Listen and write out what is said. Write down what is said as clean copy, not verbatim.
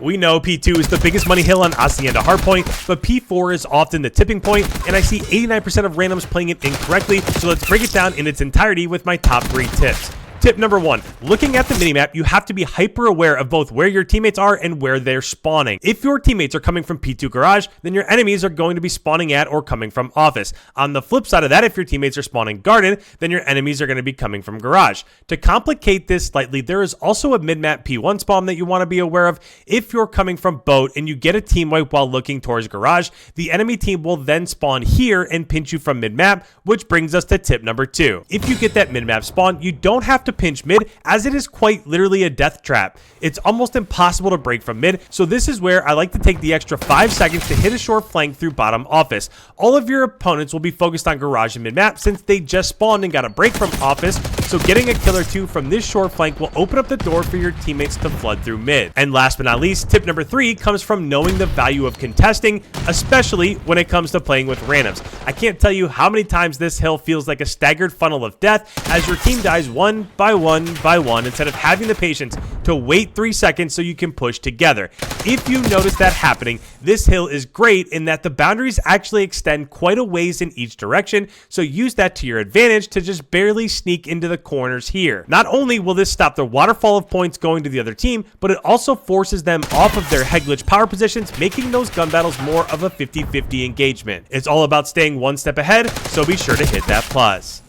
We know P2 is the biggest money hill on Hacienda Hardpoint, but P4 is often the tipping point, and I see 89% of randoms playing it incorrectly, so let's break it down in its entirety with my top 3 tips. Tip number 1, looking at the minimap, you have to be hyper aware of both where your teammates are and where they're spawning. If your teammates are coming from P2 garage, then your enemies are going to be spawning at or coming from office. On the flip side of that, if your teammates are spawning garden, then your enemies are going to be coming from garage. To complicate this slightly, there is also a mid-map P1 spawn that you want to be aware of. If you're coming from boat and you get a team wipe while looking towards garage, the enemy team will then spawn here and pinch you from mid-map, which brings us to tip number 2. If you get that mid-map spawn, you don't have to pinch mid, as it is quite literally a death trap. It's almost impossible to break from mid, so this is where I like to take the extra 5 seconds to hit a short flank through bottom office. All of your opponents will be focused on garage and mid-map since they just spawned and got a break from office, so getting a kill or 2 from this short flank will open up the door for your teammates to flood through mid. And last but not least, tip number 3 comes from knowing the value of contesting, especially when it comes to playing with randoms. I can't tell you how many times this hill feels like a staggered funnel of death as your team dies one by one instead of having the patience to wait 3 seconds so you can push together. If you notice that happening, this hill is great in that the boundaries actually extend quite a ways in each direction, so use that to your advantage to just barely sneak into the corners here. Not only will this stop the waterfall of points going to the other team, but it also forces them off of their head glitch power positions, making those gun battles more of a 50-50 engagement. It's all about staying one step ahead, so be sure to hit that plus.